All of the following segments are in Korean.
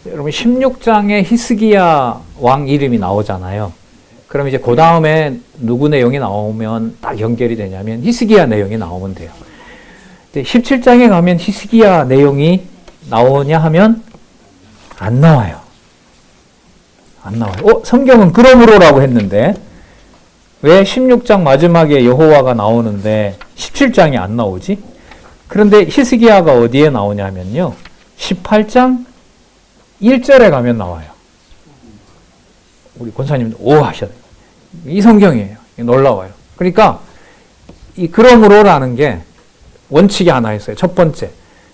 여러분 16장에 히스기야 왕 이름이 나오잖아요. 그럼 이제 그 다음에 누구 내용이 나오면 딱 연결이 되냐면 히스기야 내용이 나오면 돼요. 17장에 가면 히스기야 내용이 나오냐 하면 안 나와요. 안 나와요. 성경은 그러므로라고 했는데 왜 16장 마지막에 여호와가 나오는데 17장이 안 나오지? 그런데 히스기야가 어디에 나오냐면요. 18장 1절에 가면 나와요. 우리 권사님 오 하셔야 돼요. 이 성경이에요. 놀라워요. 그러니까 이 그러므로라는 게 원칙이 하나 있어요. 첫 번째,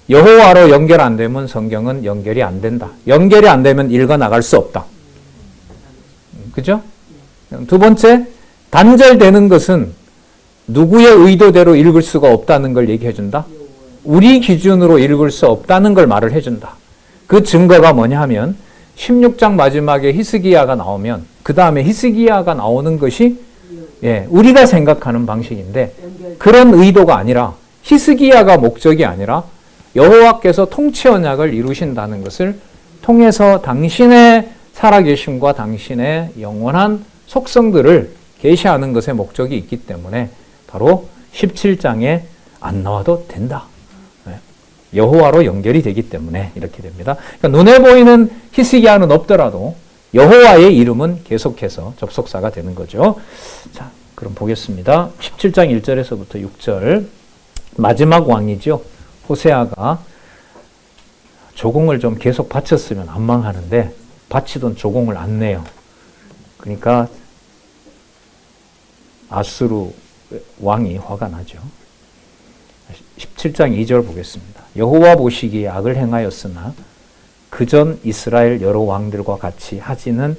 여호와로 연결 안 되면 성경은 연결이 안 된다. 연결이 안 되면 읽어 나갈 수 없다. 그죠? 두 번째, 단절되는 것은 누구의 의도대로 읽을 수가 없다는 걸 얘기해 준다. 우리 기준으로 읽을 수 없다는 걸 말을 해준다. 그 증거가 뭐냐 하면 16장 마지막에 히스기야가 나오면 그 다음에 히스기야가 나오는 것이 우리가 생각하는 방식인데 그런 의도가 아니라 히스기야가 목적이 아니라 여호와께서 통치 언약을 이루신다는 것을 통해서 당신의 살아계심과 당신의 영원한 속성들을 계시하는 것에 목적이 있기 때문에 바로 17장에 안 나와도 된다. 여호와로 연결이 되기 때문에 이렇게 됩니다. 그러니까 눈에 보이는 히스기야는 없더라도 여호와의 이름은 계속해서 접속사가 되는 거죠. 자, 그럼 보겠습니다. 17장 1절에서부터 6절 마지막 왕이죠. 호세아가 조공을 좀 계속 바쳤으면 안 망하는데 바치던 조공을 안 내요. 그러니까 아수르 왕이 화가 나죠. 17장 2절 보겠습니다. 여호와 보시기에 악을 행하였으나 그전 이스라엘 여러 왕들과 같이 하지는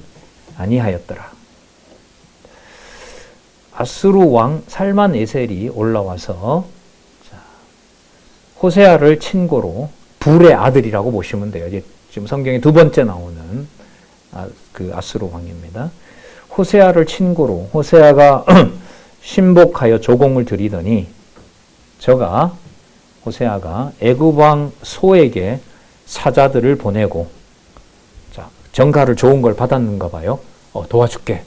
아니하였더라. 아수르 왕 살만에셀이 올라와서 호세아를 친고로 불의 아들이라고 보시면 돼요. 이제 지금 성경에 두 번째 나오는 그 아수르 왕입니다. 호세아를 친고로 호세아가 신복하여 조공을 드리더니 호세아가 애굽 왕 소에게 사자들을 보내고 정가를 좋은 걸 받았는가 봐요. 도와줄게.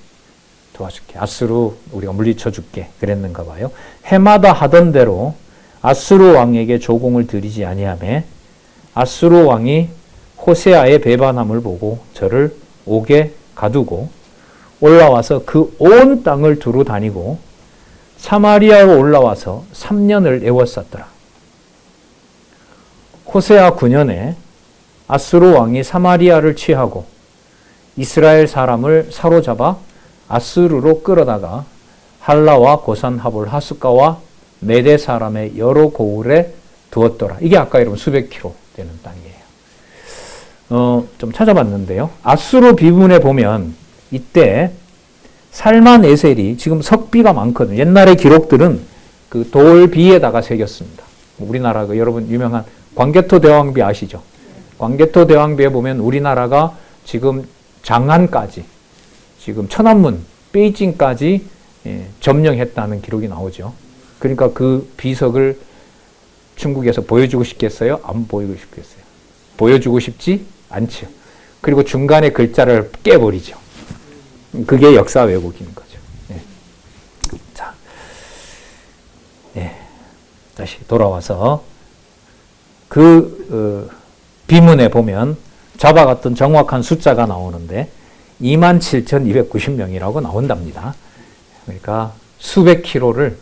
아수르 우리가 물리쳐 줄게. 그랬는가 봐요. 해마다 하던 대로 아수르 왕에게 조공을 드리지 아니하매 아수르 왕이 호세아의 배반함을 보고 저를 옥에 가두고 올라와서 그 온 땅을 두루 다니고 사마리아로 올라와서 3년을 애워쌌더라. 호세아 9년에 아수르 왕이 사마리아를 취하고 이스라엘 사람을 사로잡아 아수르로 끌어다가 할라와 고산하볼 하숫가와 메대 사람의 여러 고을에 두었더라. 이게 아까 여러분 수백 킬로 되는 땅이에요. 좀 찾아봤는데요. 아수르 비문에 보면 이때 살만에셀이 지금 석비가 많거든요. 옛날의 기록들은 그 돌비에다가 새겼습니다. 우리나라 여러분 유명한 광개토 대왕비 아시죠? 광개토 대왕비에 보면 우리나라가 지금 장안까지 지금 천안문, 베이징까지 점령했다는 기록이 나오죠. 그러니까 그 비석을 중국에서 보여주고 싶겠어요? 안 보이고 싶겠어요? 보여주고 싶지 않죠. 그리고 중간에 글자를 깨버리죠. 그게 역사 왜곡인 거죠. 자, 다시 돌아와서 비문에 보면 잡아갔던 정확한 숫자가 나오는데 27,290명이라고 나온답니다. 그러니까 수백 킬로를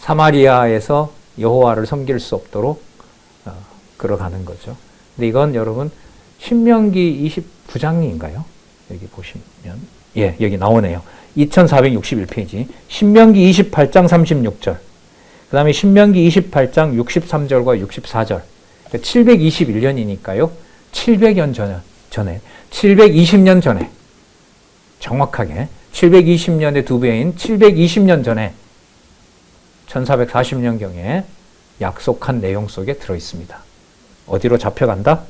사마리아에서 여호와를 섬길 수 없도록 끌어가는 거죠. 근데 이건 여러분 신명기 29장인가요? 여기 보시면 여기 나오네요. 2461페이지 신명기 28장 36절 그 다음에 신명기 28장 63절과 64절 721년이니까요. 700년 전에 720년 전에 정확하게 720년의 두 배인 720년 전에 1440년경에 약속한 내용 속에 들어있습니다. 어디로 잡혀간다?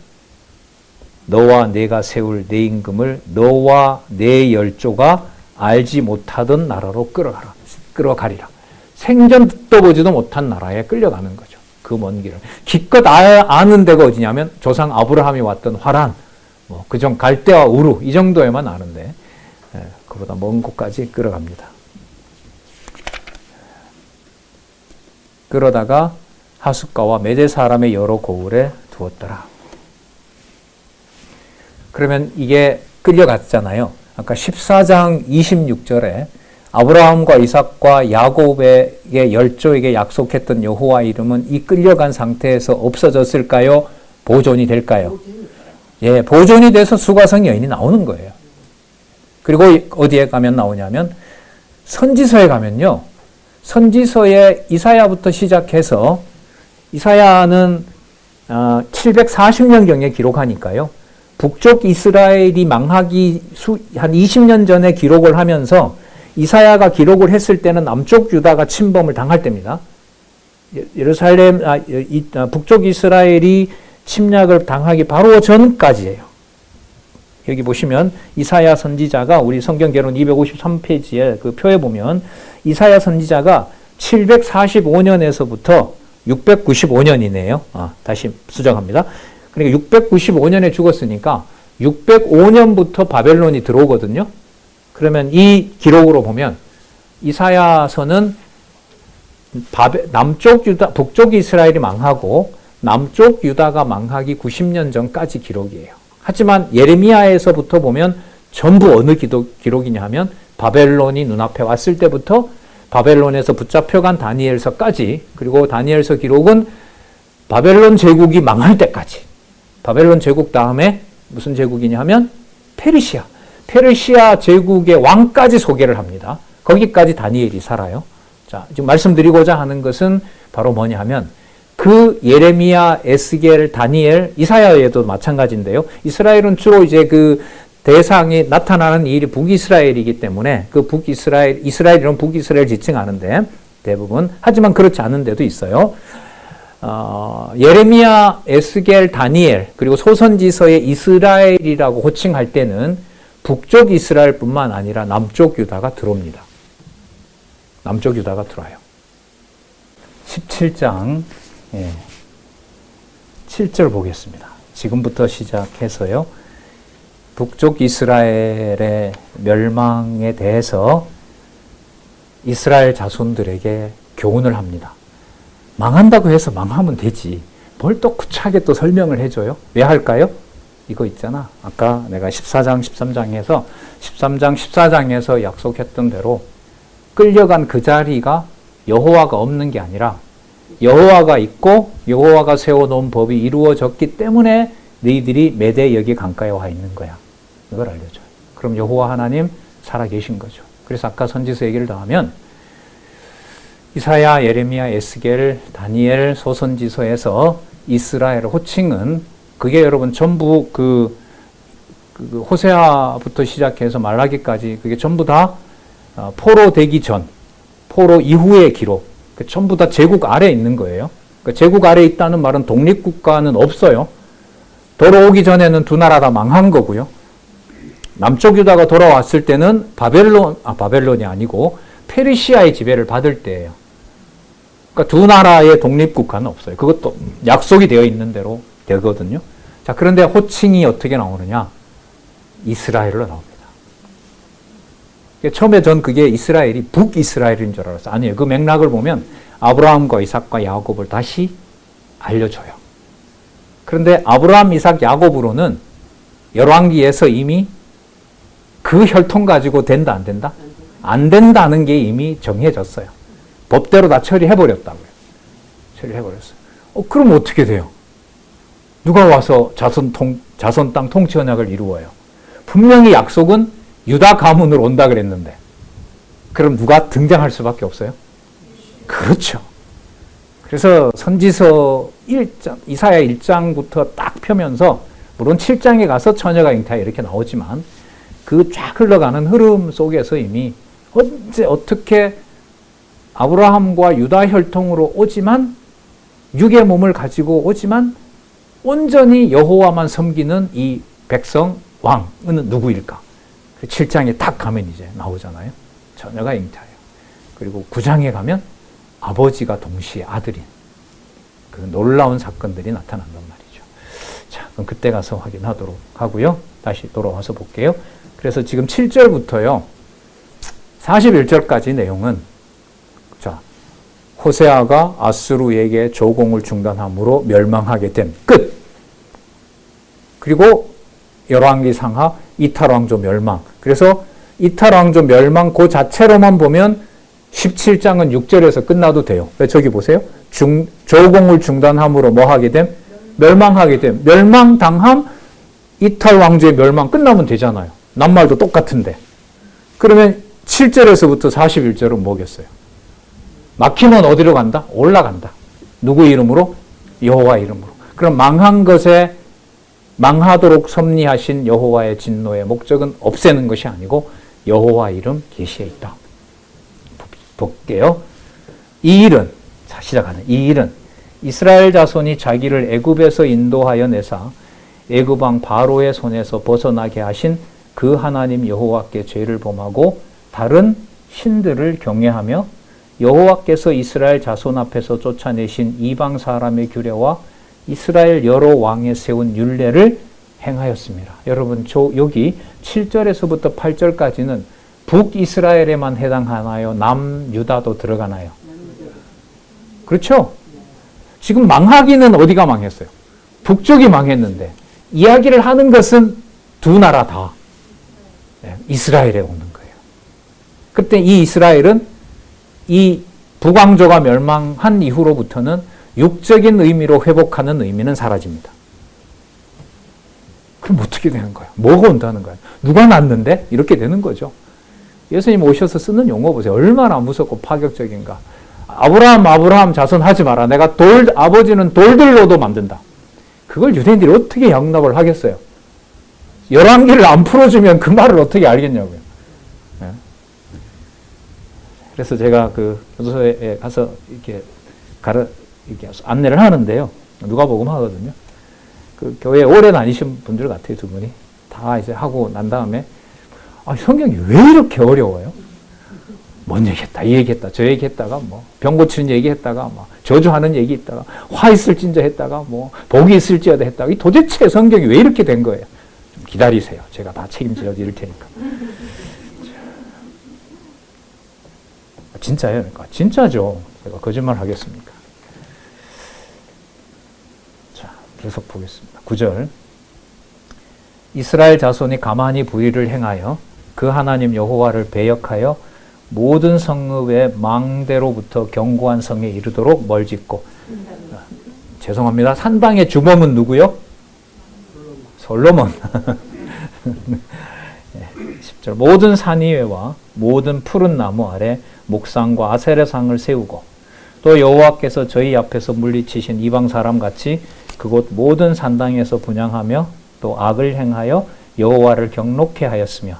너와 내가 세울 내 임금을 너와 내 열조가 알지 못하던 나라로 끌어가리라. 생전 듣도 보지도 못한 나라에 끌려가는 거죠. 그 먼 길을. 기껏 아는 데가 어디냐면 조상 아브라함이 왔던 화란, 뭐 그중 갈대와 우루 이 정도에만 아는데 그보다 먼 곳까지 끌어갑니다. 끌어다가 하숫가와 메대 사람의 여러 고을에 두었더라. 그러면 이게 끌려갔잖아요. 아까 14장 26절에 아브라함과 이삭과 야곱에게 열조에게 약속했던 여호와 이름은 이 끌려간 상태에서 없어졌을까요? 보존이 될까요? 예, 보존이 돼서 수가성 여인이 나오는 거예요. 그리고 어디에 가면 나오냐면 선지서에 가면요. 선지서에 이사야부터 시작해서 이사야는 740년경에 기록하니까요. 북쪽 이스라엘이 망하기 한 20년 전에 기록을 하면서 이사야가 기록을 했을 때는 남쪽 유다가 침범을 당할 때입니다. 예루살렘, 북쪽 이스라엘이 침략을 당하기 바로 전까지예요. 여기 보시면 이사야 선지자가 우리 성경 개론 253페이지에 그 표에 보면 이사야 선지자가 745년에서부터 695년이네요. 다시 수정합니다. 그러니까 695년에 죽었으니까 605년부터 바벨론이 들어오거든요. 그러면 이 기록으로 보면 이사야서는 남쪽 유다, 북쪽 이스라엘이 망하고 남쪽 유다가 망하기 90년 전까지 기록이에요. 하지만 예레미야에서부터 보면 전부 어느 기록이냐 하면 바벨론이 눈앞에 왔을 때부터 바벨론에서 붙잡혀간 다니엘서까지, 그리고 다니엘서 기록은 바벨론 제국이 망할 때까지, 바벨론 제국 다음에 무슨 제국이냐 하면 페르시아 제국의 왕까지 소개를 합니다. 거기까지 다니엘이 살아요. 자, 지금 말씀드리고자 하는 것은 바로 뭐냐 하면 그 예레미야, 에스겔, 다니엘, 이사야에도 마찬가지인데요. 이스라엘은 주로 이제 그 대상이 나타나는 일이 북이스라엘이기 때문에 그 이스라엘은 북이스라엘 지칭하는데 대부분, 하지만 그렇지 않은 데도 있어요. 예레미야, 에스겔, 다니엘, 그리고 소선지서의 이스라엘이라고 호칭할 때는 북쪽 이스라엘뿐만 아니라 남쪽 유다가 들어옵니다. 남쪽 유다가 들어와요. 17장 7절 보겠습니다. 지금부터 시작해서요. 북쪽 이스라엘의 멸망에 대해서 이스라엘 자손들에게 교훈을 합니다. 망한다고 해서 망하면 되지. 뭘 또 구차하게 또 설명을 해줘요? 왜 할까요? 이거 있잖아. 아까 내가 14장, 14장에서 약속했던 대로 끌려간 그 자리가 여호와가 없는 게 아니라 여호와가 있고 여호와가 세워놓은 법이 이루어졌기 때문에 너희들이 메대 여기 강가에 와 있는 거야. 이걸 알려줘요. 그럼 여호와 하나님 살아계신 거죠. 그래서 아까 선지서 얘기를 더 하면 이사야, 예레미야, 에스겔, 다니엘, 소선지서에서 이스라엘 호칭은 그게 여러분 전부 그 호세아부터 시작해서 말라기까지 그게 전부 다 포로 되기 전, 포로 이후의 기록, 전부 다 제국 아래에 있는 거예요. 그러니까 제국 아래에 있다는 말은 독립국가는 없어요. 돌아오기 전에는 두 나라 다 망한 거고요. 남쪽 유다가 돌아왔을 때는 바벨론이 아니고 페르시아의 지배를 받을 때예요. 그러니까 두 나라의 독립국가는 없어요. 그것도 약속이 되어 있는 대로 되거든요. 자, 그런데 호칭이 어떻게 나오느냐? 이스라엘로 나옵니다. 처음에 전 그게 이스라엘이 북이스라엘인 줄 알았어요. 아니에요. 그 맥락을 보면 아브라함과 이삭과 야곱을 다시 알려줘요. 그런데 아브라함, 이삭, 야곱으로는 열왕기에서 이미 그 혈통 가지고 된다, 안 된다? 안 된다는 게 이미 정해졌어요. 법대로 다 처리해버렸다고요. 처리해버렸어요. 그럼 어떻게 돼요? 누가 와서 자손 땅 통치 언약을 이루어요? 분명히 약속은 유다 가문으로 온다 그랬는데 그럼 누가 등장할 수밖에 없어요? 그렇죠. 그래서 선지서 1장, 이사야 1장부터 딱 펴면서 물론 7장에 가서 처녀가 잉태하여 이렇게 나오지만 그 쫙 흘러가는 흐름 속에서 이미 언제 어떻게 아브라함과 유다 혈통으로 오지만 육의 몸을 가지고 오지만 온전히 여호와만 섬기는 이 백성 왕은 누구일까? 7장에 딱 가면 이제 나오잖아요. 처녀가 잉태하여. 그리고 9장에 가면 아버지가 동시에 아들인 그 놀라운 사건들이 나타난단 말이죠. 자, 그때 가서 확인하도록 하고요. 다시 돌아와서 볼게요. 그래서 지금 7절부터요. 41절까지 내용은 자, 호세아가 아수르에게 조공을 중단함으로 멸망하게 된 끝. 그리고 열왕기 상하 이탈 왕조 멸망. 그래서 이탈 왕조 멸망 그 자체로만 보면 17장은 6절에서 끝나도 돼요. 왜 저기 보세요. 조공을 중단함으로 뭐 하게 됨? 멸망하게 됨. 멸망당함 이탈 왕조의 멸망 끝나면 되잖아요. 낱말도 똑같은데. 그러면 7절에서부터 41절은 뭐겠어요? 막히면 어디로 간다? 올라간다. 누구 이름으로? 여호와 이름으로. 그럼 망한 것에 망하도록 섭리하신 여호와의 진노의 목적은 없애는 것이 아니고 여호와 이름 계시에 있다. 볼게요. 이 일은 자 시작하는 이 일은 이스라엘 자손이 자기를 애굽에서 인도하여 내사 애굽 왕 바로의 손에서 벗어나게 하신 그 하나님 여호와께 죄를 범하고 다른 신들을 경외하며 여호와께서 이스라엘 자손 앞에서 쫓아내신 이방 사람의 규례와 이스라엘 여러 왕에 세운 율례를 행하였습니다. 여러분 여기 7절에서부터 8절까지는 북이스라엘에만 해당하나요? 남유다도 들어가나요? 그렇죠? 지금 망하기는 어디가 망했어요? 북쪽이 망했는데 이야기를 하는 것은 두 나라 다 이스라엘에 오는 거예요. 그때 이 이스라엘은 이 북왕조가 멸망한 이후로부터는 육적인 의미로 회복하는 의미는 사라집니다. 그럼 어떻게 되는 거예요? 뭐가 온다는 거예요? 누가 낳는데? 이렇게 되는 거죠. 예수님 오셔서 쓰는 용어 보세요. 얼마나 무섭고 파격적인가. 아브라함 자손 하지 마라. 내가 아버지는 돌들로도 만든다. 그걸 유대인들이 어떻게 양납을 하겠어요? 열왕기를 안 풀어주면 그 말을 어떻게 알겠냐고요. 네. 그래서 제가 그 교도소에 가서 이렇게 이렇게 안내를 하는데요. 누가복음 하거든요. 그 교회 오래 다니신 분들 같아요, 두 분이. 다 이제 하고 난 다음에 성경이 왜 이렇게 어려워요? 뭔 얘기했다, 이 얘기했다, 저 얘기했다가 뭐 병 고치는 얘기했다가 뭐 저주하는 얘기했다가 화 있을진저 했다가 뭐 복이 있을지어다 했다가 도대체 성경이 왜 이렇게 된 거예요? 좀 기다리세요. 제가 다 책임져 드릴 테니까. 진짜예요? 그러니까 진짜죠. 제가 거짓말 하겠습니까? 자, 계속 보겠습니다. 9절. 이스라엘 자손이 가만히 불의를 행하여 그 하나님 여호와를 배역하여 모든 성읍의 망대로부터 견고한 성에 이르도록 멀짓고 죄송합니다. 산당의 주범은 누구요? 솔로몬. 10절. 모든 산 위에와 모든 푸른 나무 아래 목상과 아세라상을 세우고 또 여호와께서 저희 앞에서 물리치신 이방 사람 같이 그곳 모든 산당에서 분향하며 또 악을 행하여 여호와를 경록케 하였으며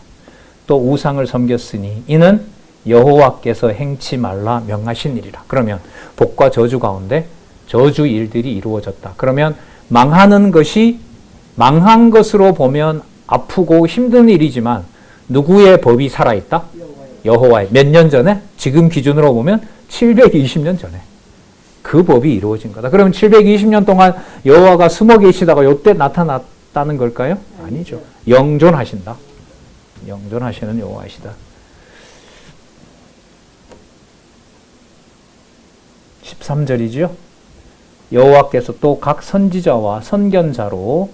또 우상을 섬겼으니 이는 여호와께서 행치 말라 명하신 일이라. 그러면 복과 저주 가운데 저주 일들이 이루어졌다. 그러면 망하는 것이 망한 것으로 보면 아프고 힘든 일이지만 누구의 법이 살아있다? 여호와의. 몇 년 전에? 지금 기준으로 보면 720년 전에 그 법이 이루어진 거다. 그러면 720년 동안 여호와가 숨어 계시다가 이때 나타났다는 걸까요? 아니죠. 영존하신다. 영존하시는 여호와이시다. 13절이죠. 여호와께서 또 각 선지자와 선견자로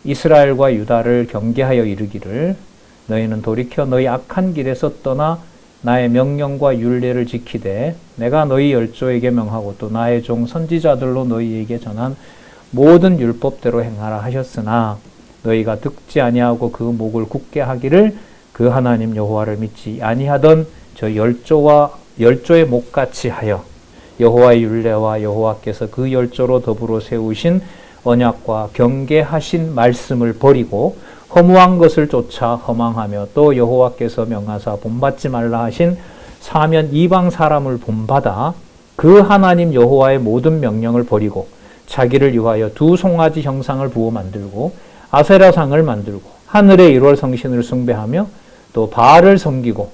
이스라엘과 유다를 경계하여 이르기를 너희는 돌이켜 너희 악한 길에서 떠나 나의 명령과 율례를 지키되 내가 너희 열조에게 명하고 또 나의 종 선지자들로 너희에게 전한 모든 율법대로 행하라 하셨으나 너희가 듣지 아니하고 그 목을 굳게 하기를 그 하나님 여호와를 믿지 아니하던 저 열조의 목같이 하여 여호와의 율례와 여호와께서 그 열조로 더불어 세우신 언약과 경계하신 말씀을 버리고 허무한 것을 쫓아 허망하며 또 여호와께서 명하사 본받지 말라 하신 사면 이방 사람을 본받아 그 하나님 여호와의 모든 명령을 버리고 자기를 위하여 두 송아지 형상을 부어 만들고 아세라상을 만들고 하늘의 1월 성신을 숭배하며 또 바알을 섬기고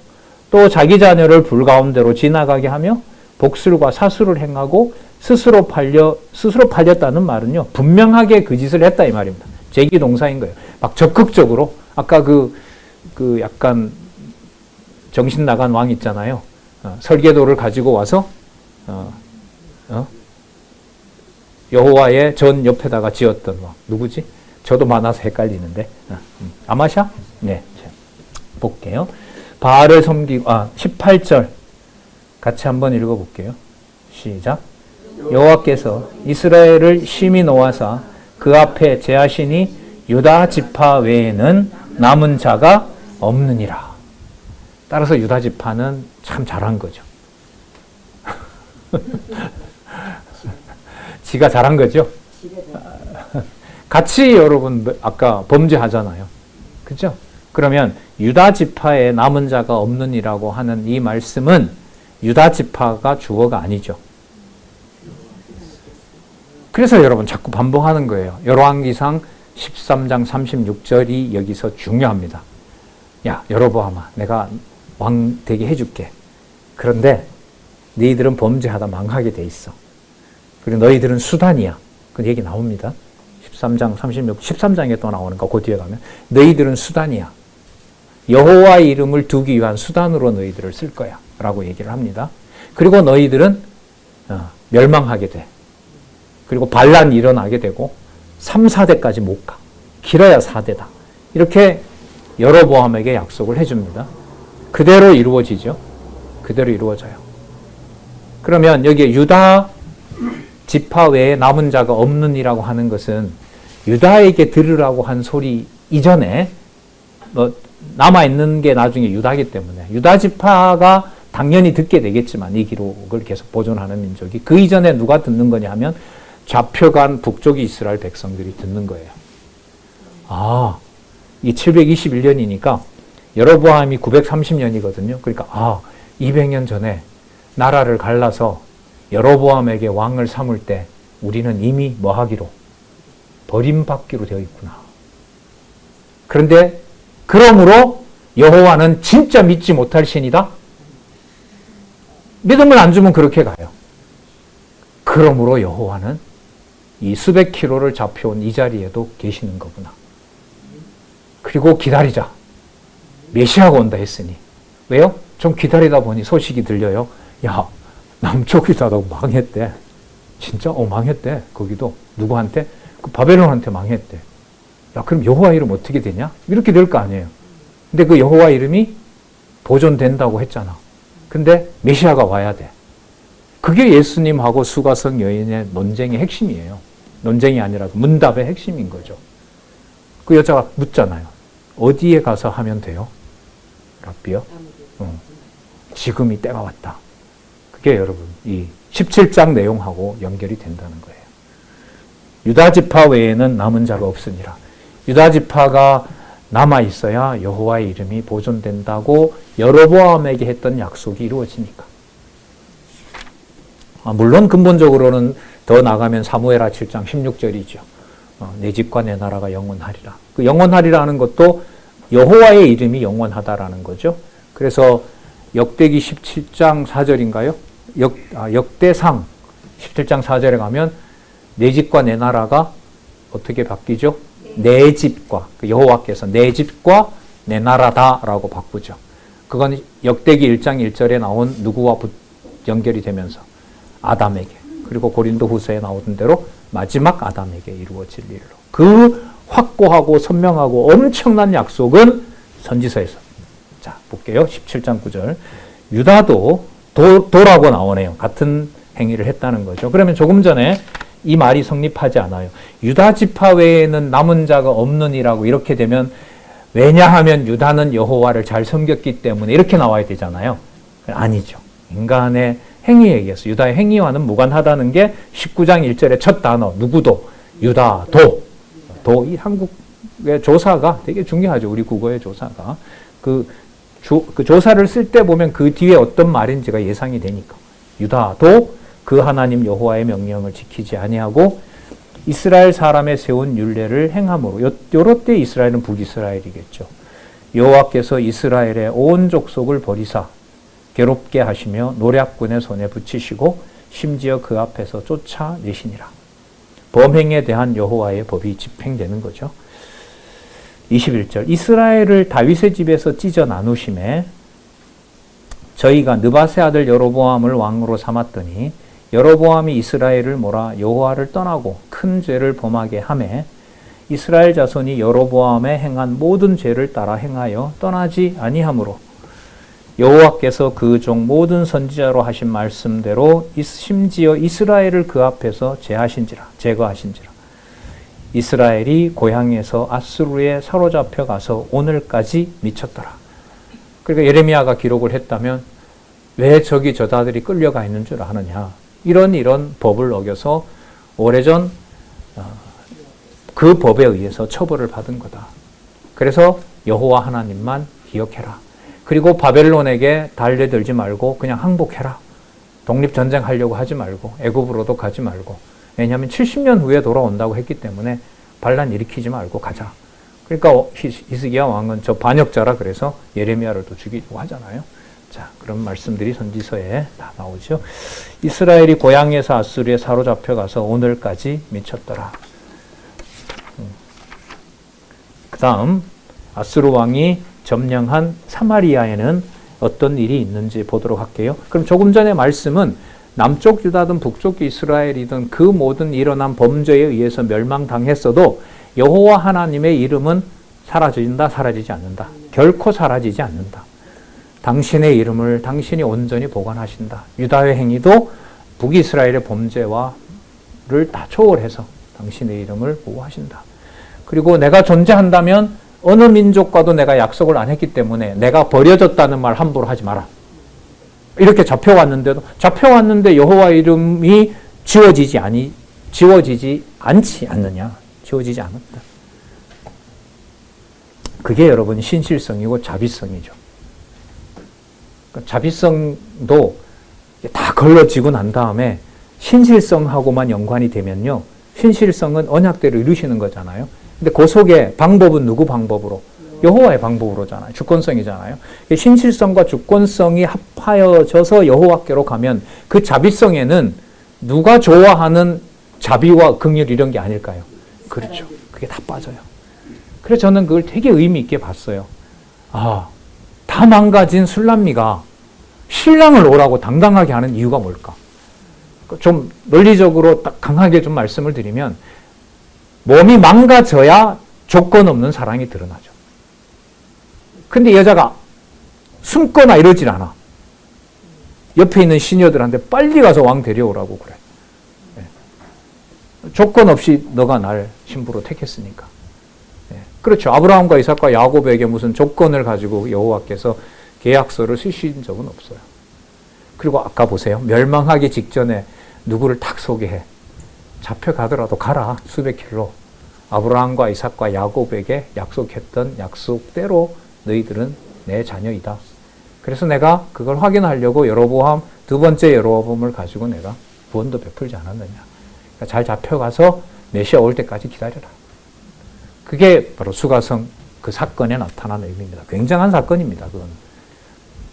또 자기 자녀를 불 가운데로 지나가게 하며 복술과 사술을 행하고 스스로 팔렸다는 말은요, 분명하게 그 짓을 했다 이 말입니다. 제기 동사인 거예요. 막 적극적으로 아까 그 약간 정신 나간 왕 있잖아요. 설계도를 가지고 와서 여호와의 전 옆에다가 지었던 왕 누구지? 저도 많아서 헷갈리는데 아마샤? 네, 볼게요. 바알을 섬기고 18절 같이 한번 읽어볼게요. 시작. 여호와께서 이스라엘을 심히 노하사 그 앞에 제하시니 유다 지파 외에는 남은 자가 없느니라. 따라서 유다 지파는 참 잘한 거죠. 지가 잘한 거죠. 같이 여러분 아까 범죄하잖아요. 그죠? 그러면 유다 지파에 남은 자가 없느니라고 하는 이 말씀은 유다 지파가 주어가 아니죠. 그래서 여러분 자꾸 반복하는 거예요. 열왕기상 13장 36절이 여기서 중요합니다. 야, 여로보암아, 내가 왕 되게 해줄게. 그런데 너희들은 범죄하다 망하게 돼 있어. 그리고 너희들은 수단이야. 그 얘기 나옵니다. 13장 13장에 또 나오는가, 그 뒤에 가면. 너희들은 수단이야. 여호와의 이름을 두기 위한 수단으로 너희들을 쓸 거야. 라고 얘기를 합니다. 그리고 너희들은 멸망하게 돼. 그리고 반란이 일어나게 되고 3, 4대까지 못 가. 길어야 4대다. 이렇게 여로보암에게 약속을 해줍니다. 그대로 이루어지죠. 그대로 이루어져요. 그러면 여기에 유다 지파 외에 남은 자가 없느니라고 하는 것은 유다에게 들으라고 한 소리 이전에 남아있는 게 나중에 유다이기 때문에 유다 지파가 당연히 듣게 되겠지만 이 기록을 계속 보존하는 민족이 그 이전에 누가 듣는 거냐 하면 잡혀간 북쪽의 이스라엘 백성들이 듣는 거예요. 이 721년이니까 여로보암이 930년이거든요. 그러니까 200년 전에 나라를 갈라서 여로보암에게 왕을 삼을 때 우리는 이미 뭐 하기로? 버림받기로 되어 있구나. 그런데 그러므로 여호와는 진짜 믿지 못할 신이다? 믿음을 안 주면 그렇게 가요. 그러므로 여호와는 이 수백 킬로를 잡혀온 이 자리에도 계시는 거구나. 그리고 기다리자. 메시아가 온다 했으니. 왜요? 좀 기다리다 보니 소식이 들려요. 야, 남쪽이 다 망했대. 진짜? 망했대. 거기도. 누구한테? 그 바벨론한테 망했대. 야, 그럼 여호와 이름 어떻게 되냐? 이렇게 될 거 아니에요. 근데 그 여호와 이름이 보존된다고 했잖아. 근데 메시아가 와야 돼. 그게 예수님하고 수가성 여인의 논쟁의 핵심이에요. 논쟁이 아니라 문답의 핵심인 거죠. 그 여자가 묻잖아요. 어디에 가서 하면 돼요? 랍비요? 지금이 때가 왔다. 그게 여러분 이 17장 내용하고 연결이 된다는 거예요. 유다 지파 외에는 남은 자가 없으니라. 유다 지파가 남아 있어야 여호와의 이름이 보존된다고 여로보암에게 했던 약속이 이루어지니까. 물론 근본적으로는 더 나가면 사무엘하 7장 16절이죠. 내 집과 내 나라가 영원하리라. 그 영원하리라는 것도 여호와의 이름이 영원하다라는 거죠. 그래서 역대기 17장 4절인가요? 역대상 17장 4절에 가면 내 집과 내 나라가 어떻게 바뀌죠? 내 집과, 여호와께서 내 집과 내 나라다라고 바꾸죠. 그건 역대기 1장 1절에 나온 누구와 연결이 되면서 아담에게, 그리고 고린도 후서에 나오던 대로 마지막 아담에게 이루어질 일로. 그 확고하고 선명하고 엄청난 약속은 선지서에서. 자, 볼게요. 17장 9절. 유다도 도라고 나오네요. 같은 행위를 했다는 거죠. 그러면 조금 전에 이 말이 성립하지 않아요. 유다 지파 외에는 남은 자가 없느니라고 이렇게 되면 왜냐하면 유다는 여호와를 잘 섬겼기 때문에 이렇게 나와야 되잖아요. 아니죠. 인간의 행위에 의해서 유다의 행위와는 무관하다는 게 19장 1절의 첫 단어 누구도 유다도 이 한국의 조사가 되게 중요하죠. 우리 국어의 조사가 그 조사를 쓸 때 보면 그 뒤에 어떤 말인지가 예상이 되니까 유다도 그 하나님 여호와의 명령을 지키지 아니하고 이스라엘 사람의 세운 율례를 행함으로 요럴 때 이스라엘은 북이스라엘이겠죠. 여호와께서 이스라엘의 온 족속을 버리사 괴롭게 하시며 노략군의 손에 붙이시고 심지어 그 앞에서 쫓아내시니라. 범행에 대한 여호와의 법이 집행되는 거죠. 21절 이스라엘을 다윗의 집에서 찢어 나누심에 저희가 느바세 아들 여로보암을 왕으로 삼았더니 여로보암이 이스라엘을 몰아 여호와를 떠나고 큰 죄를 범하게 하매 이스라엘 자손이 여로보암에 행한 모든 죄를 따라 행하여 떠나지 아니하므로 여호와께서 그 종 모든 선지자로 하신 말씀대로 심지어 이스라엘을 그 앞에서 제거하신지라 이스라엘이 고향에서 아수르에 사로잡혀 가서 오늘까지 미쳤더라. 그러니까 예레미야가 기록을 했다면 왜 저기 저자들이 끌려가 있는 줄 아느냐. 이런 법을 어겨서 오래전 그 법에 의해서 처벌을 받은 거다. 그래서 여호와 하나님만 기억해라. 그리고 바벨론에게 달려들지 말고 그냥 항복해라. 독립전쟁 하려고 하지 말고 애굽으로도 가지 말고 왜냐하면 70년 후에 돌아온다고 했기 때문에 반란 일으키지 말고 가자. 그러니까 히스기야 왕은 저 반역자라 그래서 예레미야를 또 죽이려고 하잖아요. 자, 그런 말씀들이 선지서에 다 나오죠. 이스라엘이 고향에서 아수르에 사로잡혀 가서 오늘까지 미쳤더라. 그 다음 아수르 왕이 점령한 사마리아에는 어떤 일이 있는지 보도록 할게요. 그럼 조금 전에 말씀은 남쪽 유다든 북쪽 이스라엘이든 그 모든 일어난 범죄에 의해서 멸망당했어도 여호와 하나님의 이름은 사라지지 않는다. 결코 사라지지 않는다. 당신의 이름을 당신이 온전히 보관하신다. 유다의 행위도 북이스라엘의 범죄와를 다 초월해서 당신의 이름을 보호하신다. 그리고 내가 존재한다면 어느 민족과도 내가 약속을 안 했기 때문에 내가 버려졌다는 말 함부로 하지 마라. 이렇게 잡혀왔는데 여호와 이름이 지워지지 않지 않느냐. 지워지지 않았다. 그게 여러분 신실성이고 자비성이죠. 그러니까 자비성도 다 걸러지고 난 다음에 신실성하고만 연관이 되면요. 신실성은 언약대로 이루시는 거잖아요. 근데 그 속에 방법은 누구 방법으로? 여호와의 방법으로잖아요. 주권성이잖아요. 신실성과 주권성이 합하여져서 여호와께로 가면 그 자비성에는 누가 좋아하는 자비와 긍휼 이런 게 아닐까요? 그렇죠. 그게 다 빠져요. 그래서 저는 그걸 되게 의미 있게 봤어요. 다 망가진 술람미가 신랑을 오라고 당당하게 하는 이유가 뭘까? 좀 논리적으로 딱 강하게 좀 말씀을 드리면 몸이 망가져야 조건 없는 사랑이 드러나죠. 근데 여자가 숨거나 이러질 않아. 옆에 있는 시녀들한테 빨리 가서 왕 데려오라고 그래. 조건 없이 너가 날 신부로 택했으니까. 그렇죠. 아브라함과 이삭과 야곱에게 무슨 조건을 가지고 여호와께서 계약서를 쓰신 적은 없어요. 그리고 아까 보세요. 멸망하기 직전에 누구를 탁 소개해. 잡혀가더라도 가라. 수백 킬로. 아브라함과 이삭과 야곱에게 약속했던 약속대로 너희들은 내 자녀이다. 그래서 내가 그걸 확인하려고 여로보암 두 번째 여로보암을 가지고 내가 구원도 베풀지 않았느냐. 그러니까 잘 잡혀가서 메시아 올 때까지 기다려라. 그게 바로 수가성 그 사건에 나타나는 의미입니다. 굉장한 사건입니다. 그건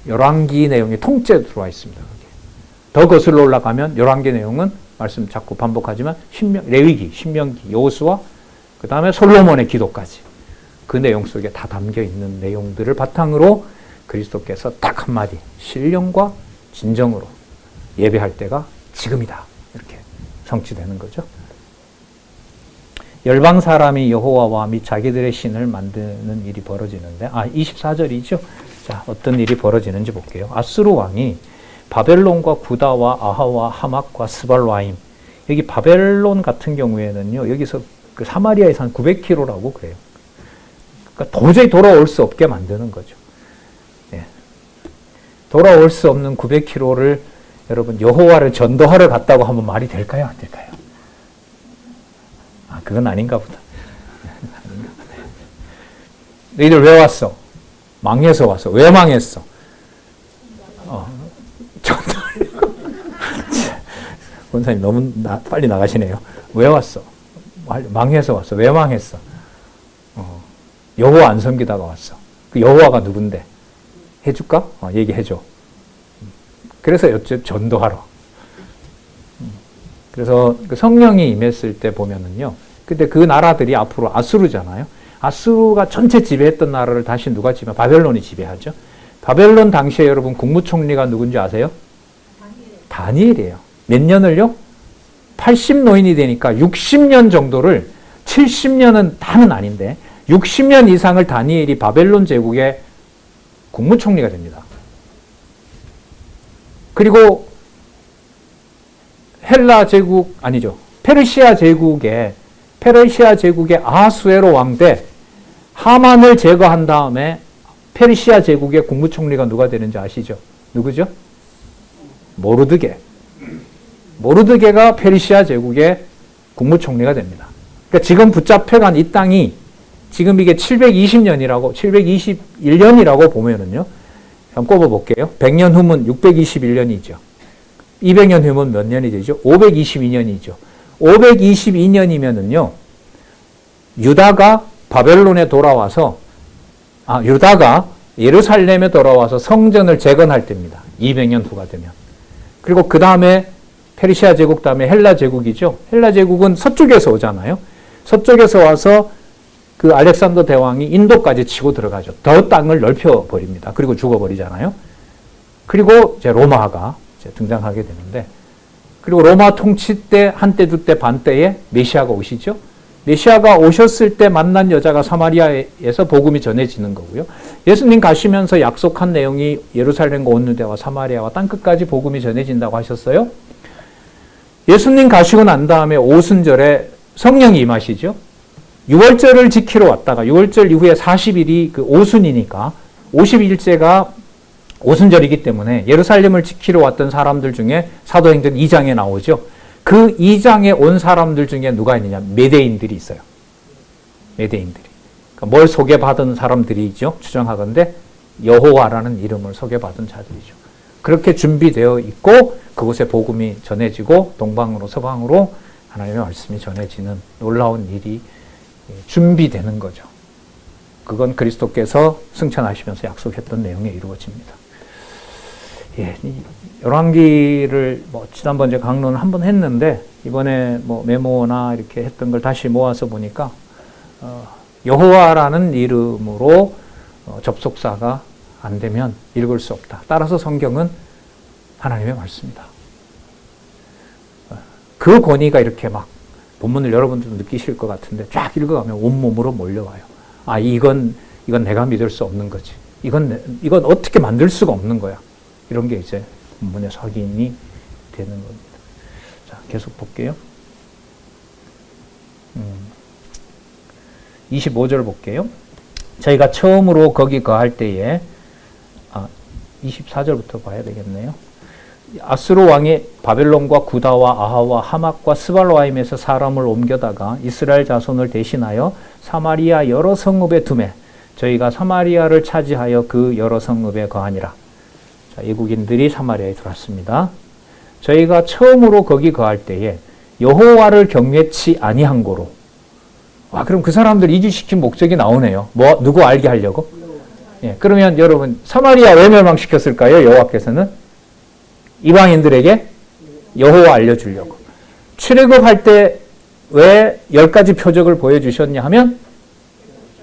열왕기 내용이 통째로 들어와 있습니다. 그게. 더 거슬러 올라가면 열왕기 내용은 말씀 자꾸 반복하지만 레위기, 신명기, 여호수아 그 다음에 솔로몬의 기도까지 그 내용 속에 다 담겨 있는 내용들을 바탕으로 그리스도께서 딱 한마디 신령과 진정으로 예배할 때가 지금이다. 이렇게 성취되는 거죠. 열방 사람이 여호와와 및 자기들의 신을 만드는 일이 벌어지는데 24절이죠. 자, 어떤 일이 벌어지는지 볼게요. 아수르 왕이 바벨론과 구다와 아하와 하막과 스발와임 여기 바벨론 같은 경우에는요. 여기서 그 사마리아에서 한 900km라고 그래요. 그러니까 도저히 돌아올 수 없게 만드는 거죠. 예. 돌아올 수 없는 900km를 여러분 여호와를 전도하러 갔다고 하면 말이 될까요? 안 될까요? 그건 아닌가 보다. 너희들 왜 왔어? 망해서 왔어. 왜 망했어? 권사님 너무 빨리 나가시네요. 왜 왔어? 망해서 왔어. 왜 망했어? 여호와 안 섬기다가 왔어. 그 여호와가 누군데? 해줄까? 얘기해줘. 그래서 여쭤 전도하러. 그래서 그 성령이 임했을 때 보면은요. 근데 그 나라들이 앞으로 아수르잖아요. 아수르가 전체 지배했던 나라를 다시 누가 지배? 바벨론이 지배하죠. 바벨론 당시에 여러분 국무총리가 누군지 아세요? 다니엘이에요. 몇 년을요? 80노인이 되니까 60년 정도를 70년은 다는 아닌데 60년 이상을 다니엘이 바벨론 제국의 국무총리가 됩니다. 그리고 헬라 제국 아니죠. 페르시아 제국의 아하수에로 왕 때 하만을 제거한 다음에 페르시아 제국의 국무총리가 누가 되는지 아시죠? 누구죠? 모르드게가 페르시아 제국의 국무총리가 됩니다. 그러니까 지금 붙잡혀간 이 땅이 지금 이게 721년이라고 보면은요. 한번 꼽아볼게요. 100년 후면 621년이죠. 200년 후면 몇 년이 되죠? 522년이죠. 522년이면은요. 유다가 바벨론에 돌아와서 유다가 예루살렘에 돌아와서 성전을 재건할 때입니다. 200년 후가 되면. 그리고 그 다음에 페르시아 제국 다음에 헬라 제국이죠. 헬라 제국은 서쪽에서 오잖아요. 서쪽에서 와서 그 알렉산더 대왕이 인도까지 치고 들어가죠. 더 땅을 넓혀 버립니다. 그리고 죽어버리잖아요. 그리고 이제 로마가 이제 등장하게 되는데, 그리고 로마 통치 때 한때 두때 반때에 메시아가 오시죠. 메시아가 오셨을 때 만난 여자가 사마리아에서 복음이 전해지는 거고요. 예수님 가시면서 약속한 내용이 예루살렘과 온 유대와 사마리아와 땅끝까지 복음이 전해진다고 하셨어요. 예수님 가시고 난 다음에 오순절에 성령이 임하시죠. 6월절을 지키러 왔다가 6월절 이후에 40일이 그 오순이니까 50일째가 오순절이기 때문에 예루살렘을 지키러 왔던 사람들 중에 사도행전 2장에 나오죠. 그 2장에 온 사람들 중에 누가 있느냐? 메대인들이 있어요. 메대인들이. 그러니까 뭘 소개받은 사람들이죠. 추정하건대 여호와라는 이름을 소개받은 자들이죠. 그렇게 준비되어 있고 그곳에 복음이 전해지고 동방으로 서방으로 하나님의 말씀이 전해지는 놀라운 일이 준비되는 거죠. 그건 그리스도께서 승천하시면서 약속했던 내용에 이루어집니다. 예, 열왕기를 지난번 제 강론을 한번 했는데 이번에 메모나 이렇게 했던 걸 다시 모아서 보니까 여호와라는 이름으로 접속사가 안 되면 읽을 수 없다. 따라서 성경은 하나님의 말씀이다. 그 권위가 이렇게 막 본문을 여러분들도 느끼실 것 같은데 쫙 읽어가면 온몸으로 몰려와요. 이건 내가 믿을 수 없는 거지. 이건 어떻게 만들 수가 없는 거야. 이런 게 이제 본문의 확인이 되는 겁니다. 자, 계속 볼게요. 25절 볼게요. 저희가 처음으로 거기 거할 때에 24절부터 봐야 되겠네요. 아수르 왕이 바벨론과 구다와 아하와 하맛과 스발로아임에서 사람을 옮겨다가 이스라엘 자손을 대신하여 사마리아 여러 성읍에 두매 저희가 사마리아를 차지하여 그 여러 성읍에 거하니라. 자, 이국인들이 사마리아에 들어왔습니다. 저희가 처음으로 거기 거할 때에 여호와를 경외치 아니한 고로. 그럼 그 사람들 이주시킨 목적이 나오네요. 누구 알게 하려고? 예, 그러면 여러분 사마리아 왜 멸망시켰을까요? 여호와께서는 이방인들에게 여호와 알려주려고. 출애굽할 때 왜 10가지 표적을 보여주셨냐 하면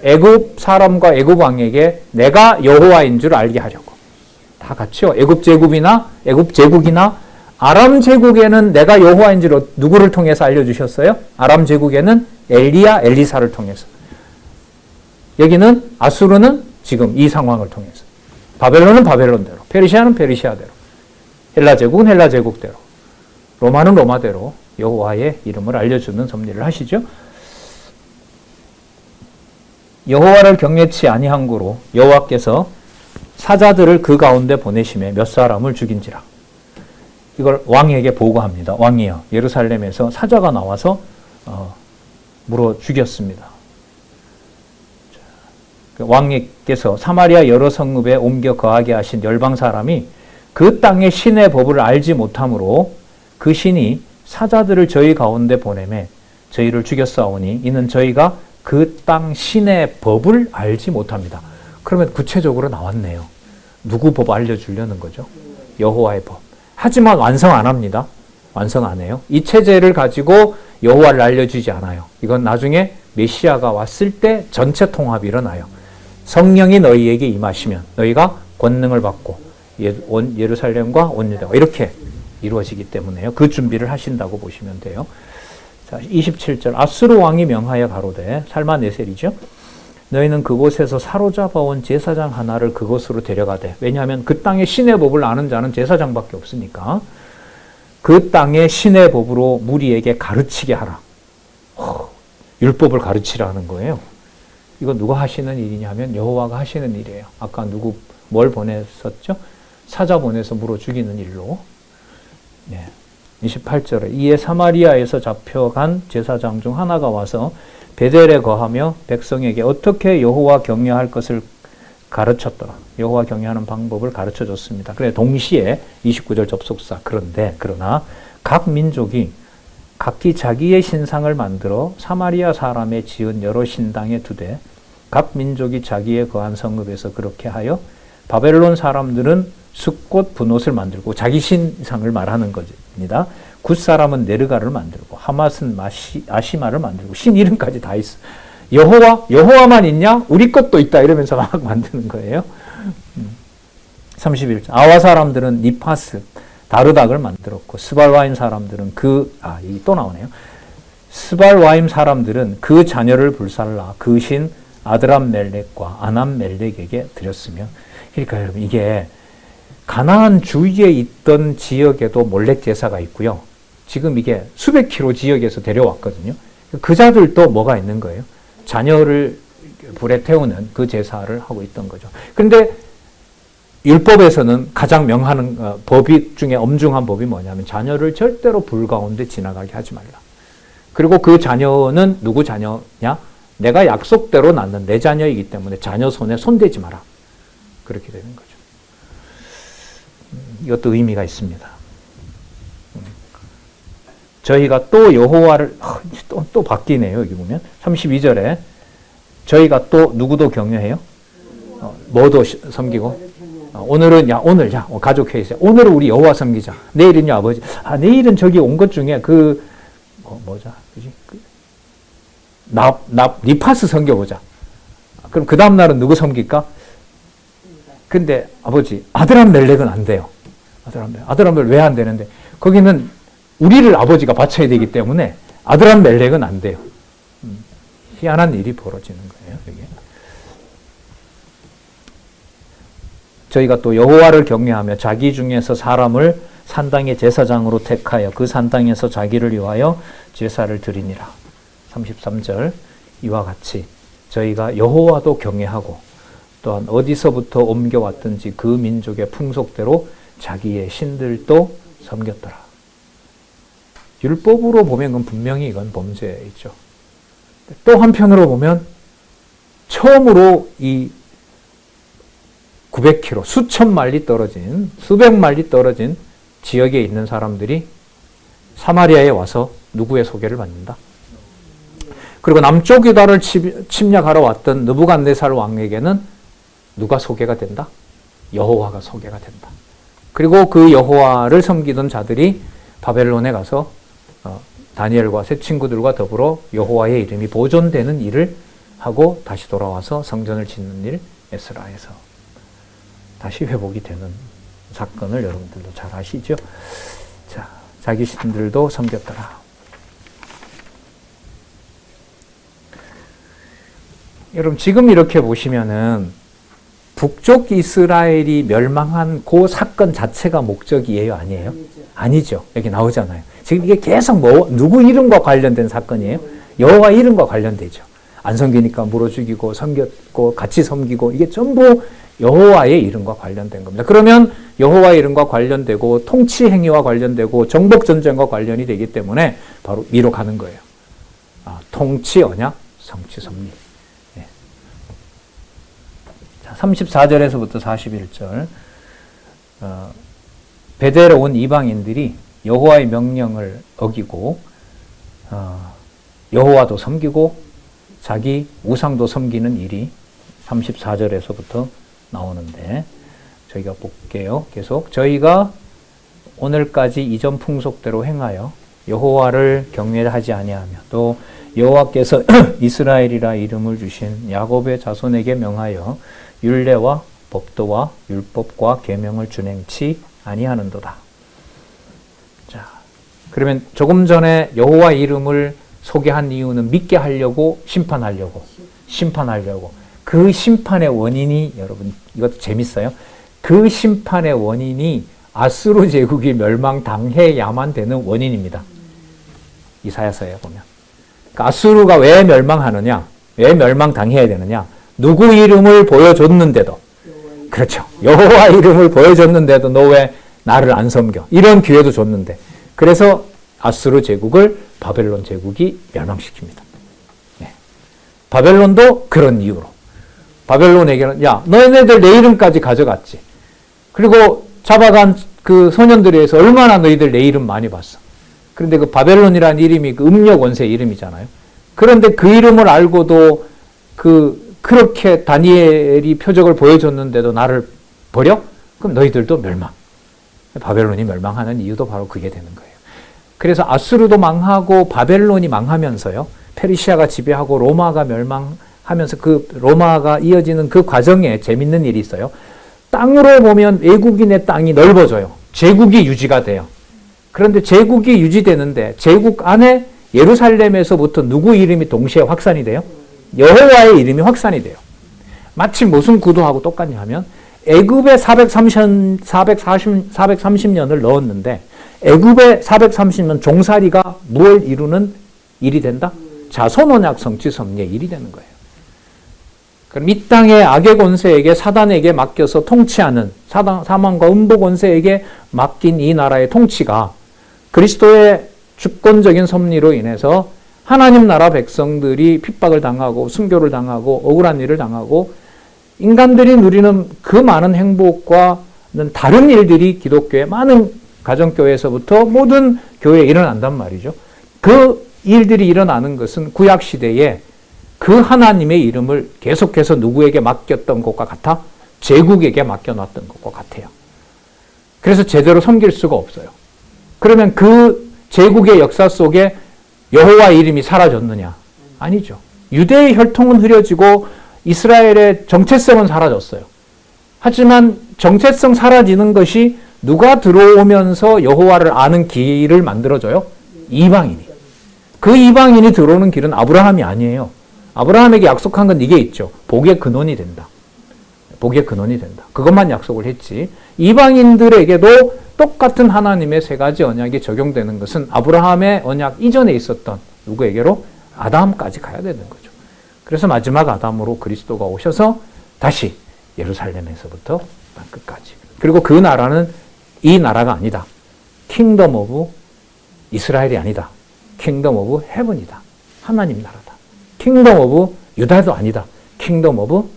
애굽 사람과 애굽 왕에게 내가 여호와인 줄 알게 하려고. 다 같이요. 애굽 제국이나 아람 제국에는 내가 여호와인 줄 누구를 통해서 알려주셨어요? 아람 제국에는 엘리사를 통해서. 여기는 아수르는 지금 이 상황을 통해서. 바벨론은 바벨론대로, 페르시아는 페르시아대로, 헬라 제국은 헬라 제국대로, 로마는 로마대로 여호와의 이름을 알려주는 섭리를 하시죠. 여호와를 경외치 아니한 고로 여호와께서 사자들을 그 가운데 보내심에 몇 사람을 죽인지라. 이걸 왕에게 보고합니다. 왕이요, 예루살렘에서 사자가 나와서 물어 죽였습니다. 왕께서 사마리아 여러 성읍에 옮겨 거하게 하신 열방 사람이 그 땅의 신의 법을 알지 못함으로 그 신이 사자들을 저희 가운데 보내매 저희를 죽였사오니 이는 저희가 그 땅 신의 법을 알지 못합니다. 그러면 구체적으로 나왔네요. 누구 법 알려주려는 거죠? 여호와의 법. 하지만 완성 안 합니다. 완성 안 해요. 이 체제를 가지고 여호와를 알려주지 않아요. 이건 나중에 메시아가 왔을 때 전체 통합이 일어나요. 성령이 너희에게 임하시면 너희가 권능을 받고 예루살렘과 온 유다가 이렇게 이루어지기 때문에요. 그 준비를 하신다고 보시면 돼요. 자, 27절 아수르 왕이 명하여 가로되 살마네셀이죠. 너희는 그곳에서 사로잡아온 제사장 하나를 그곳으로 데려가되 왜냐하면 그 땅에 신의 법을 아는 자는 제사장밖에 없으니까 그 땅의 신의 법으로 무리에게 가르치게 하라. 율법을 가르치라는 거예요. 이거 누가 하시는 일이냐 하면 여호와가 하시는 일이에요. 아까 뭘 보냈었죠? 사자 보내서 물어 죽이는 일로. 네. 28절에 이에 사마리아에서 잡혀간 제사장 중 하나가 와서 베델에 거하며 백성에게 어떻게 여호와 경외할 것을 가르쳤더라. 여호와 경외하는 방법을 가르쳐줬습니다. 그래 동시에 29절 접속사 그러나 각 민족이 각기 자기의 신상을 만들어 사마리아 사람의 지은 여러 신당에 두되 각 민족이 자기의 거한 성읍에서 그렇게 하여 바벨론 사람들은 숫꽃 분옷을 만들고 자기 신상을 말하는 것입니다. 굿 사람은 네르가를 만들고 하맛은 아시마를 만들고 신 이름까지 다 있어. 여호와만 있냐? 우리 것도 있다 이러면서 막 만드는 거예요. 31절 아와 사람들은 니파스 다르닥을 만들었고 스발와임 사람들은 이 또 나오네요. 스발와임 사람들은 그 자녀를 불살라 그 신 아드람멜렉과 아남멜렉에게 드렸으며 그러니까 여러분 이게 가나안 주위에 있던 지역에도 몰렉 제사가 있고요. 지금 이게 수백 킬로 지역에서 데려왔거든요. 그 자들도 뭐가 있는 거예요? 자녀를 불에 태우는 그 제사를 하고 있던 거죠. 그런데 율법에서는 가장 명하는 법이 중에 엄중한 법이 뭐냐면 자녀를 절대로 불 가운데 지나가게 하지 말라. 그리고 그 자녀는 누구 자녀냐? 내가 약속대로 낳는 내 자녀이기 때문에 자녀 손에 손대지 마라. 그렇게 되는 거죠. 이것도 의미가 있습니다. 저희가 또 여호와를 또 바뀌네요. 여기 보면 32절에 저희가 또 누구도 경외해요? 뭐도 섬기고 오늘은 가족 회의세. 오늘은 우리 여호와 섬기자. 내일은요 아버지. 내일은 저기 온 것 중에 니파스 섬겨보자. 그럼 그 다음 날은 누구 섬길까? 근데 아버지 아드람멜렉은 안 돼요. 아드람멜렉 왜 안 되는데? 거기는 우리를 아버지가 바쳐야 되기 때문에 아드람멜렉은 안 돼요. 희한한 일이 벌어지는 거예요. 여기. 저희가 또 여호와를 경외하며 자기 중에서 사람을 산당의 제사장으로 택하여 그 산당에서 자기를 위하여 제사를 드리니라. 33절 이와 같이 저희가 여호와도 경외하고 또한 어디서부터 옮겨왔든지 그 민족의 풍속대로 자기의 신들도 섬겼더라. 율법으로 보면 그건 분명히 이건 범죄이죠. 또 한편으로 보면 처음으로 이 900km, 수천 마일리 떨어진, 수백 마일리 떨어진 지역에 있는 사람들이 사마리아에 와서 누구의 소개를 받는다? 그리고 남쪽 유다를 침략하러 왔던 느부갓네살 왕에게는 누가 소개가 된다? 여호와가 소개가 된다. 그리고 그 여호와를 섬기던 자들이 바벨론에 가서 다니엘과 세 친구들과 더불어 여호와의 이름이 보존되는 일을 하고 다시 돌아와서 성전을 짓는 일, 에스라에서 다시 회복이 되는 사건을 여러분들도 잘 아시죠? 자, 자기 신들도 섬겼더라. 여러분 지금 이렇게 보시면은 북쪽 이스라엘이 멸망한 그 사건 자체가 목적이에요? 아니에요? 아니죠. 여기 나오잖아요. 지금 이게 계속 누구 이름과 관련된 사건이에요? 여호와 이름과 관련되죠. 안 섬기니까 물어 죽이고 섬겼고 같이 섬기고 이게 전부 여호와의 이름과 관련된 겁니다. 그러면 여호와의 이름과 관련되고 통치 행위와 관련되고 정복 전쟁과 관련이 되기 때문에 바로 위로 가는 거예요. 통치 언약, 성취 섭리. 34절에서부터 41절 베델에 온 이방인들이 여호와의 명령을 어기고 여호와도 섬기고 자기 우상도 섬기는 일이 34절에서부터 나오는데 저희가 볼게요. 계속 저희가 오늘까지 이전 풍속대로 행하여 여호와를 경외하지 아니하며 또 여호와께서 이스라엘이라 이름을 주신 야곱의 자손에게 명하여 율례와 법도와 율법과 계명을 준행치 아니하는도다. 자, 그러면 조금 전에 여호와 이름을 소개한 이유는 믿게 하려고 심판하려고. 그 심판의 원인이 여러분 이것도 재밌어요. 그 심판의 원인이 아수르 제국이 멸망당해야만 되는 원인입니다. 이사야서에 보면. 그러니까 아수르가 왜 멸망하느냐? 왜 멸망당해야 되느냐? 누구 이름을 보여줬는데도, 그렇죠. 여호와 이름을 보여줬는데도 너 왜 나를 안 섬겨? 이런 기회도 줬는데. 그래서 아수르 제국을 바벨론 제국이 멸망시킵니다. 네. 바벨론도 그런 이유로. 바벨론에게는 야, 너희들 내 이름까지 가져갔지. 그리고 잡아간 그 소년들에 의해서 얼마나 너희들 내 이름 많이 봤어. 그런데 그 바벨론이라는 이름이 그 음력 원수의 이름이잖아요. 그런데 그 이름을 알고도 그렇게 다니엘이 표적을 보여줬는데도 나를 버려? 그럼 너희들도 멸망. 바벨론이 멸망하는 이유도 바로 그게 되는 거예요. 그래서 아수르도 망하고 바벨론이 망하면서요. 페르시아가 지배하고 로마가 멸망하면서 그 로마가 이어지는 그 과정에 재밌는 일이 있어요. 땅으로 보면 외국인의 땅이 넓어져요. 제국이 유지가 돼요. 그런데 제국이 유지되는데 제국 안에 예루살렘에서부터 누구 이름이 동시에 확산이 돼요? 여호와의 이름이 확산이 돼요. 마치 무슨 구도하고 똑같냐 하면 애굽에 430년을 넣었는데 애굽에 430년 종살이가 무엇을 이루는 일이 된다? 자손 언약 성취 섭리의 일이 되는 거예요. 그럼 이 땅의 악의 권세에게 사단에게 맡겨서 통치하는 사망과 음보 권세에게 맡긴 이 나라의 통치가 그리스도의 주권적인 섭리로 인해서 하나님 나라 백성들이 핍박을 당하고 순교를 당하고 억울한 일을 당하고 인간들이 누리는 그 많은 행복과는 다른 일들이 기독교의 많은 가정교회에서부터 모든 교회에 일어난단 말이죠. 그 일들이 일어나는 것은 구약시대에 그 하나님의 이름을 계속해서 누구에게 맡겼던 것과 같아? 제국에게 맡겨놨던 것과 같아요. 그래서 제대로 섬길 수가 없어요. 그러면 그 제국의 역사 속에 여호와 이름이 사라졌느냐? 아니죠. 유대의 혈통은 흐려지고 이스라엘의 정체성은 사라졌어요. 하지만 정체성 사라지는 것이 누가 들어오면서 여호와를 아는 길을 만들어줘요? 이방인이. 그 이방인이 들어오는 길은 아브라함이 아니에요. 아브라함에게 약속한 건 이게 있죠. 복의 근원이 된다. 복의 근원이 된다. 그것만 약속을 했지. 이방인들에게도 똑같은 하나님의 세 가지 언약이 적용되는 것은 아브라함의 언약 이전에 있었던 누구에게로? 아담까지 가야 되는 거죠. 그래서 마지막 아담으로 그리스도가 오셔서 다시 예루살렘에서부터 끝까지. 그리고 그 나라는 이 나라가 아니다. 킹덤 오브 이스라엘이 아니다. 킹덤 오브 헤븐이다. 하나님 나라다. 킹덤 오브 유다도 아니다. 킹덤 오브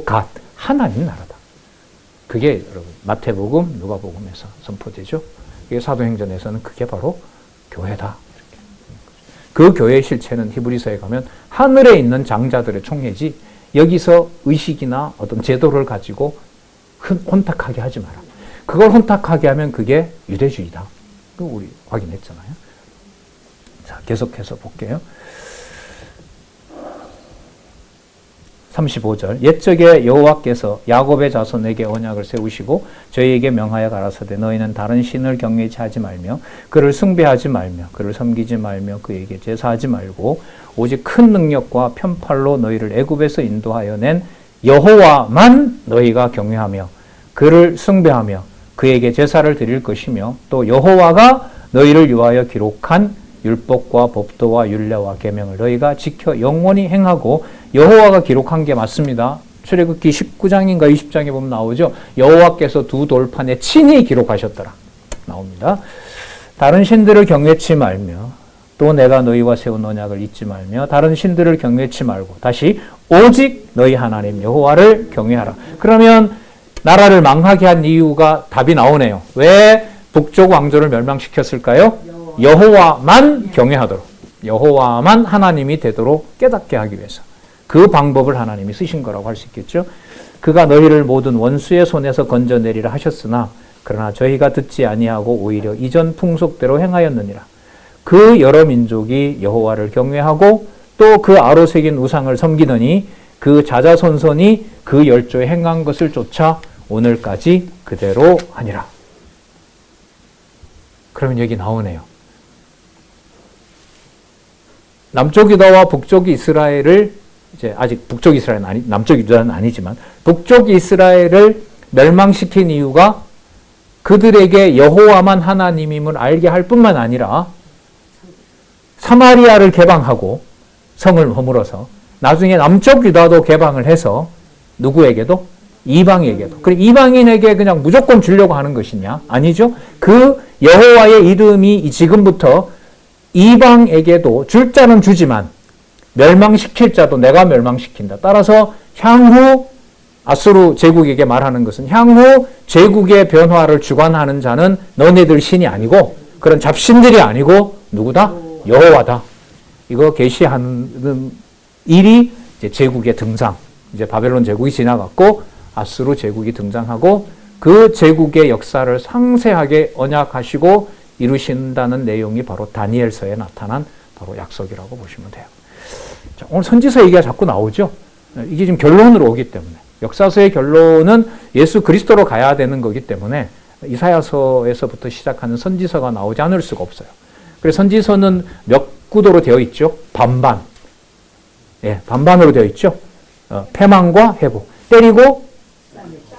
갓. 하나님 나라다. 그게 여러분 마태복음, 누가복음에서 선포되죠. 그게 사도행전에서는 그게 바로 교회다. 그 교회의 실체는 히브리서에 가면 하늘에 있는 장자들의 총회지 여기서 의식이나 어떤 제도를 가지고 혼탁하게 하지 마라. 그걸 혼탁하게 하면 그게 유대주의다. 그거 우리 확인했잖아요. 자, 계속해서 볼게요. 35절 옛적에 여호와께서 야곱의 자손에게 언약을 세우시고 저희에게 명하여 가라사대 너희는 다른 신을 경외치 하지 말며 그를 숭배하지 말며 그를 섬기지 말며 그에게 제사하지 말고 오직 큰 능력과 편팔로 너희를 애굽에서 인도하여 낸 여호와만 너희가 경외하며 그를 숭배하며 그에게 제사를 드릴 것이며 또 여호와가 너희를 위하여 기록한 율법과 법도와 율례와 계명을 너희가 지켜 영원히 행하고 여호와가 기록한 게 맞습니다. 출애굽기 19장인가 20장에 보면 나오죠. 여호와께서 두 돌판에 친히 기록하셨더라. 나옵니다. 다른 신들을 경외치 말며 또 내가 너희와 세운 언약을 잊지 말며 다른 신들을 경외치 말고 다시 오직 너희 하나님 여호와를 경외하라. 그러면 나라를 망하게 한 이유가 답이 나오네요. 왜 북쪽 왕조를 멸망시켰을까요? 여호와만 경외하도록, 여호와만 하나님이 되도록 깨닫게 하기 위해서 그 방법을 하나님이 쓰신 거라고 할 수 있겠죠. 그가 너희를 모든 원수의 손에서 건져내리라 하셨으나 그러나 저희가 듣지 아니하고 오히려 이전 풍속대로 행하였느니라. 그 여러 민족이 여호와를 경외하고 또 그 아로 새긴 우상을 섬기더니 그 자자손손이 그 열조에 행한 것을 쫓아 오늘까지 그대로 하니라. 그러면 여기 나오네요. 남쪽 유다와 북쪽 이스라엘을 이제 아직 북쪽 이스라엘은 남쪽 유다는 아니지만 북쪽 이스라엘을 멸망시킨 이유가 그들에게 여호와만 하나님임을 알게 할 뿐만 아니라 사마리아를 개방하고 성을 허물어서 나중에 남쪽 유다도 개방을 해서 누구에게도? 이방에게도. 그래 이방인에게 그냥 무조건 주려고 하는 것이냐? 아니죠. 그 여호와의 이름이 지금부터 이방에게도 줄 자는 주지만 멸망시킬 자도 내가 멸망시킨다. 따라서 향후 아수르 제국에게 말하는 것은 향후 제국의 변화를 주관하는 자는 너네들 신이 아니고 그런 잡신들이 아니고 누구다? 여호와다. 이거 계시하는 일이 이제 제국의 등장. 이제 바벨론 제국이 지나갔고 아수르 제국이 등장하고 그 제국의 역사를 상세하게 언약하시고 이루신다는 내용이 바로 다니엘서에 나타난 바로 약속이라고 보시면 돼요. 자, 오늘 선지서 얘기가 자꾸 나오죠. 이게 지금 결론으로 오기 때문에 역사서의 결론은 예수 그리스도로 가야 되는 거기 때문에 이사야서에서부터 시작하는 선지서가 나오지 않을 수가 없어요. 그래서 선지서는 몇 구도로 되어 있죠. 반반. 예, 반반으로 되어 있죠. 패망과 회복. 때리고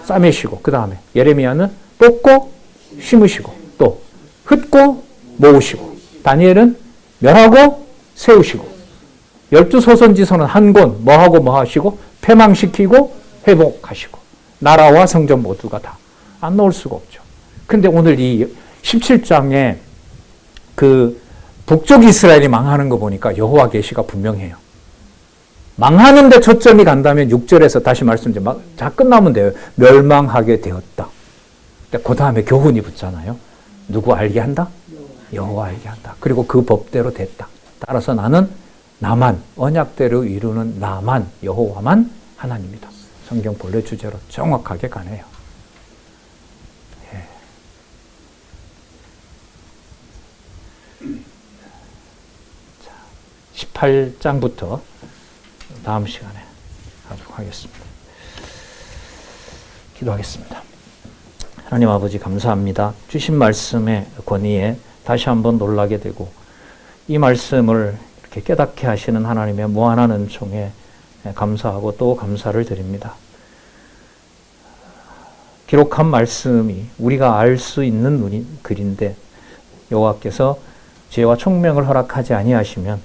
싸매시고 그 다음에 예레미야는 뽑고 심으시고 또 흩고 모으시고 다니엘은 멸하고 세우시고 12소선지서는 한 권 뭐하고 뭐 하시고 패망시키고 회복하시고 나라와 성전 모두가 다 안 넣을 수가 없죠. 근데 오늘 이 17장에 그 북쪽 이스라엘이 망하는 거 보니까 여호와 계시가 분명해요. 망하는데 초점이 간다면 6절에서 다시 말씀드리면 다 끝나면 돼요. 멸망하게 되었다. 그 다음에 교훈이 붙잖아요. 누구 알게 한다? 여호와 알게 한다. 그리고 그 법대로 됐다. 따라서 나만 언약대로 이루는 나만 여호와만 하나님이다. 성경 본래 주제로 정확하게 가네요. 예. 자, 18장부터 다음 시간에 하도록 하겠습니다. 기도하겠습니다. 하나님 아버지 감사합니다. 주신 말씀의 권위에 다시 한번 놀라게 되고 이 말씀을 이렇게 깨닫게 하시는 하나님의 무한한 은총에 감사하고 또 감사를 드립니다. 기록한 말씀이 우리가 알 수 있는 글인데 여호와께서 지혜와 총명을 허락하지 아니하시면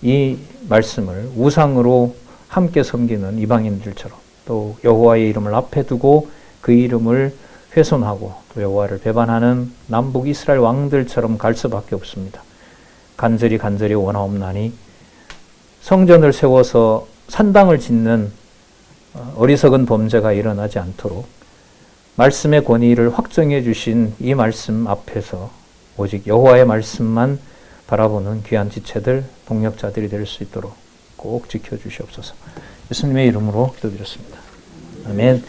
이 말씀을 우상으로 함께 섬기는 이방인들처럼 또 여호와의 이름을 앞에 두고 그 이름을 훼손하고 또 여호와를 배반하는 남북 이스라엘 왕들처럼 갈 수밖에 없습니다. 간절히 원하옵나니 성전을 세워서 산당을 짓는 어리석은 범죄가 일어나지 않도록 말씀의 권위를 확정해 주신 이 말씀 앞에서 오직 여호와의 말씀만 바라보는 귀한 지체들, 동력자들이 될 수 있도록 꼭 지켜주시옵소서. 예수님의 이름으로 기도드렸습니다. 아멘.